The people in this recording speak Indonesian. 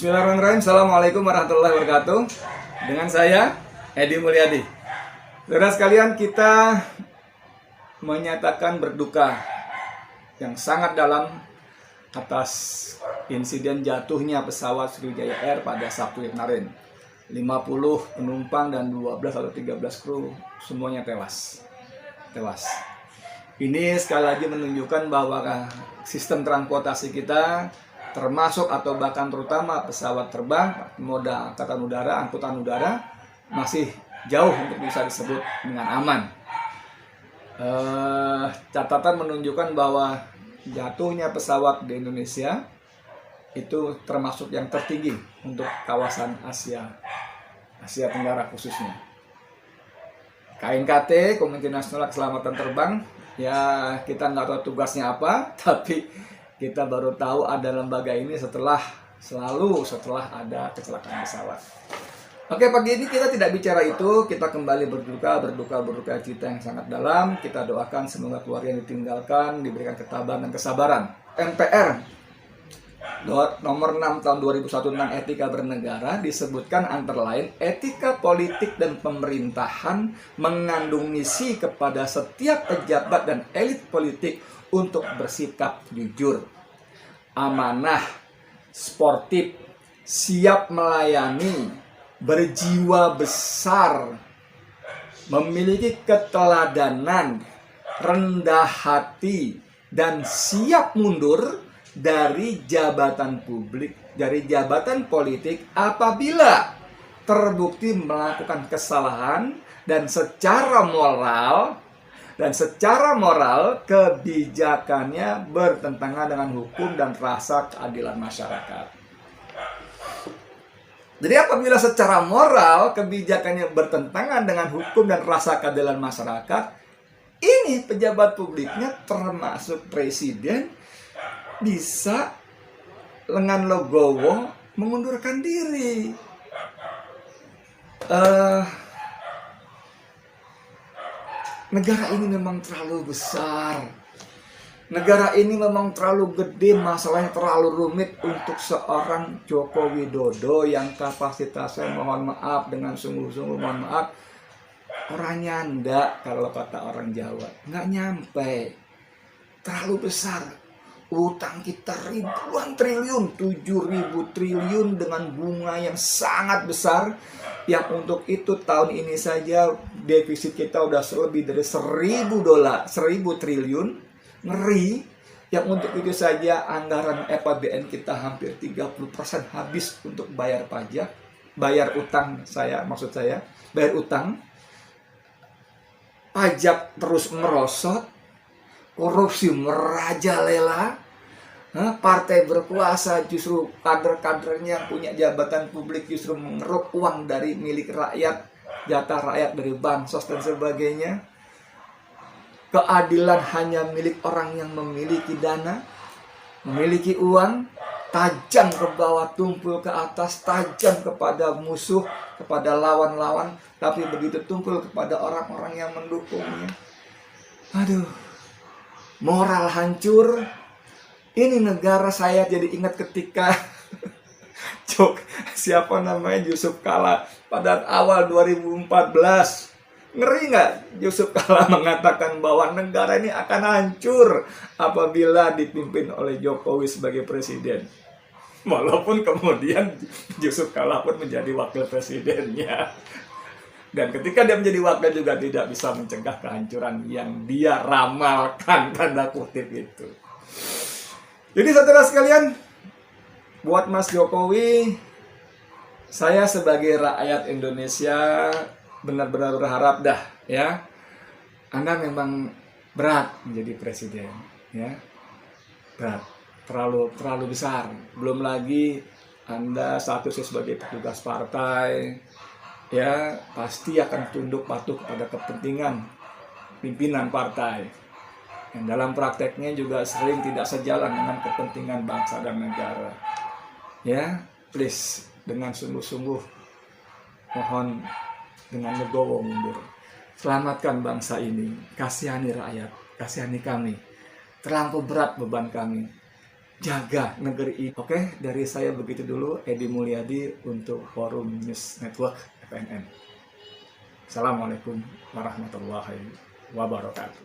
Bismillahirrahmanirrahim. Assalamualaikum warahmatullahi wabarakatuh. Dengan saya, Edi Mulyadi. Saudara sekalian, kita menyatakan berduka yang sangat dalam atas insiden jatuhnya pesawat Sriwijaya Air pada Sabtu kemarin. 50 penumpang dan 12 atau 13 kru semuanya tewas. Ini sekali lagi menunjukkan bahwa sistem transportasi kita, termasuk atau bahkan terutama pesawat terbang, moda angkutan udara, masih jauh untuk bisa disebut dengan aman. Catatan menunjukkan bahwa jatuhnya pesawat di Indonesia itu termasuk yang tertinggi untuk kawasan Asia Tenggara khususnya. KNKT, Komite Nasional Keselamatan Terbang, ya kita nggak tahu tugasnya apa, tapi kita baru tahu ada lembaga ini setelah ada kecelakaan pesawat. Oke, pagi ini kita tidak bicara itu, kita kembali berduka cita yang sangat dalam. Kita doakan semoga keluarga yang ditinggalkan diberikan ketabahan dan kesabaran. MPR nomor 6 tahun 2001 tentang etika bernegara disebutkan antara lain, etika politik dan pemerintahan mengandung misi kepada setiap pejabat dan elit politik untuk bersikap jujur, amanah, sportif, siap melayani, berjiwa besar, memiliki keteladanan, rendah hati, dan siap mundur dari jabatan publik, dari jabatan politik apabila terbukti melakukan kesalahan dan secara moral kebijakannya bertentangan dengan hukum dan rasa keadilan masyarakat. Jadi apabila secara moral kebijakannya bertentangan dengan hukum dan rasa keadilan masyarakat, ini pejabat publiknya termasuk presiden bisa dengan legowo mengundurkan diri. Negara ini memang terlalu besar. Negara ini memang terlalu gede, masalahnya terlalu rumit untuk seorang Joko Widodo yang kapasitasnya, mohon maaf, dengan sungguh-sungguh mohon maaf, orangnya ndak, kalau kata orang Jawa, nggak nyampe. Terlalu besar. Utang kita ribuan triliun, 7.000 triliun dengan bunga yang sangat besar. Yang untuk itu tahun ini saja defisit kita udah lebih dari 1.000 triliun. Ngeri. Yang untuk itu saja anggaran APBN kita hampir 30% habis untuk bayar pajak, bayar utang bayar utang. Pajak terus merosot, korupsi merajalela, partai berkuasa justru kader-kadernya yang punya jabatan publik justru mengeruk uang dari milik rakyat, jatah rakyat dari bansos dan sebagainya. Keadilan hanya milik orang yang memiliki dana, memiliki uang, tajam ke bawah, tumpul ke atas, tajam kepada musuh, kepada lawan-lawan, tapi begitu tumpul kepada orang-orang yang mendukungnya. Aduh, moral hancur. Ini negara saya jadi ingat ketika Yusuf Kala pada awal 2014. Ngeri nggak Yusuf Kala mengatakan bahwa negara ini akan hancur apabila dipimpin oleh Jokowi sebagai presiden. Walaupun kemudian Yusuf Kala pun menjadi wakil presidennya. Dan ketika dia menjadi wakil juga tidak bisa mencegah kehancuran yang dia ramalkan, tanda kutip itu. Jadi saudara sekalian, buat Mas Jokowi, saya sebagai rakyat Indonesia benar-benar berharap dah ya, Anda memang berat menjadi presiden ya. Berat, terlalu besar. Belum lagi Anda statusnya sebagai petugas partai, ya pasti akan tunduk patuh kepada kepentingan pimpinan partai. Yang dalam prakteknya juga sering tidak sejalan dengan kepentingan bangsa dan negara. Ya, please, dengan sungguh-sungguh mohon dengan legowo mundur. Selamatkan bangsa ini, kasihani rakyat, kasihani kami. Terlampau berat beban kami. jaga negeri ini. Oke, dari saya begitu dulu, Edi Mulyadi untuk Forum News Network FNN. Assalamualaikum warahmatullahi wabarakatuh.